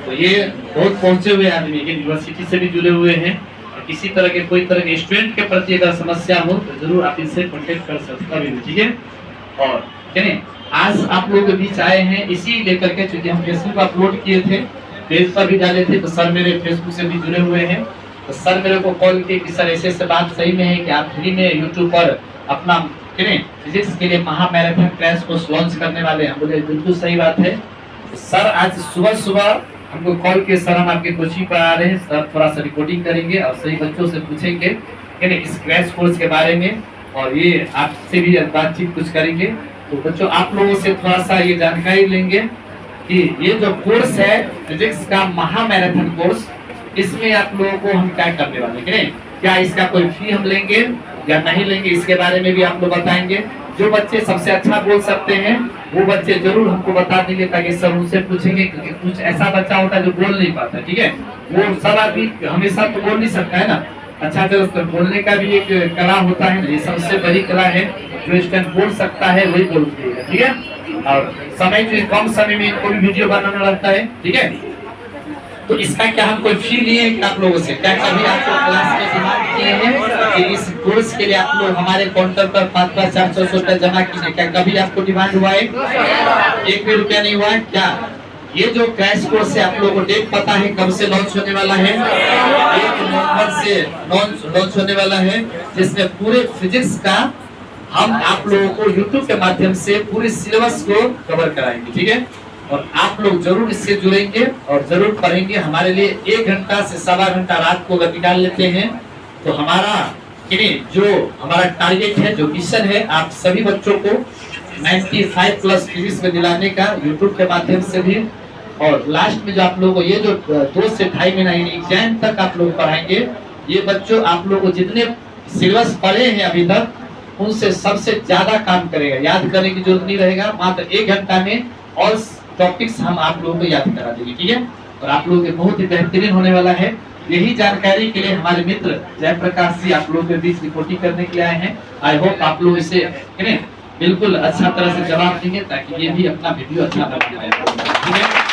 तो ये बहुत पहुंचे हुए आदमी यूनिवर्सिटी से भी जुड़े हुए हैं, और किसी तरह के कोई तरह के स्टूडेंट के प्रति अगर समस्या हो तो जरूर आप इनसे कॉन्टेक्ट कर सकते हैं, ठीक है। और कहने आज आप लोग के बीच आए हैं इसी लेकर के, चूंकि हम फेसबुक अपलोड किए थे, पेज पर भी डाले थे, तो सर मेरे फेसबुक से भी जुड़े हुए हैं। तो सर मेरे को कॉल किए कि सर ऐसे बात सही में है कि आप फ्री में यूट्यूब पर अपना फिजिक्स के लिए महा मैराथन क्रैश कोर्स लॉन्च करने वाले हैं। बोले बिल्कुल सही बात है। तो सर आज सुबह सुबह हमको कॉल किए, सर हम आपके कोचिंग पर आ रहे हैं, सर थोड़ा सा रिकॉर्डिंग करेंगे और सही बच्चों से पूछेंगे इस क्रैश कोर्स के बारे में, और ये आपसे भी बातचीत कुछ करेंगे। तो बच्चों आप लोगों से थोड़ा सा ये जानकारी लेंगे कि ये जो कोर्स है फिजिक्स का महा मैराथन कोर्स, इसमें आप लोगों को हम क्या करने वाले हैं, क्या इसका कोई फी हम लेंगे या नहीं लेंगे, इसके बारे में भी आप लोग बताएंगे। जो बच्चे सबसे अच्छा बोल सकते हैं वो बच्चे जरूर हमको बता देंगे, ताकि सब उनसे पूछेंगे, क्योंकि कुछ ऐसा बच्चा होता है जो बोल नहीं पाता, ठीक है। वो सब आदमी हमेशा तो बोल नहीं सकता है ना। अच्छा तो बोलने का भी एक कला होता है ना, ये सबसे बड़ी कला है। जो स्टूडेंट बोल सकता है वही बोल देगा, ठीक है। और समय जो कम समय में इनको भी वीडियो बनाना रहता है, ठीक है। तो इसका क्या हम कोई फी लिए आप लोगों से, क्या कभी आपको क्लास में डिमांड किए हैं कि इस कोर्स के लिए आप लोग हमारे काउंटर पर 500-400 रुपए जमा कीजिए, क्या कभी आपको डिमांड हुआ है? एक भी रुपया नहीं हुआ है क्या? ये जो क्रैश कोर्स है आप लोगों को डेट पता है कब से लॉन्च होने वाला है? 1 नवंबर से लॉन्च होने वाला है, जिसमें पूरे फिजिक्स का हम आप लोगों को YouTube के माध्यम से पूरे सिलेबस को कवर कराएंगे, ठीक है। और आप लोग जरूर इससे जुड़ेंगे और जरूर पढ़ेंगे। हमारे लिए 1 घंटा से 1.25 घंटा रात को अगर निकाल लेते हैं तो हमारा जो हमारा टारगेट है, जो मिशन है, आप सभी बच्चों को 95 प्लस फिजिक्स में दिलाने का YouTube के माध्यम से भी। और लास्ट में जो आप लोगों को ये जो 2 से 2.5 महीना एग्जाम तक आप लोग पढ़ाएंगे, ये बच्चों आप लोगों को जितने सिलेबस पढ़े हैं अभी तक उनसे सबसे ज्यादा काम करेगा, याद करने की जरूरत नहीं रहेगा। मात्र 1 घंटा में ऑल टॉपिक्स हम आप लोगों को याद करा देंगे, ठीक है। और आप लोगों के बहुत ही बेहतरीन होने वाला है। यही जानकारी के लिए हमारे मित्र जयप्रकाश जी आप लोगों के बीच रिपोर्टिंग करने के लिए आए हैं। आई होप आप लोग इसे बिल्कुल अच्छा तरह से जवाब देंगे, ताकि ये भी अपना वीडियो अच्छा बना पाए, ठीक है।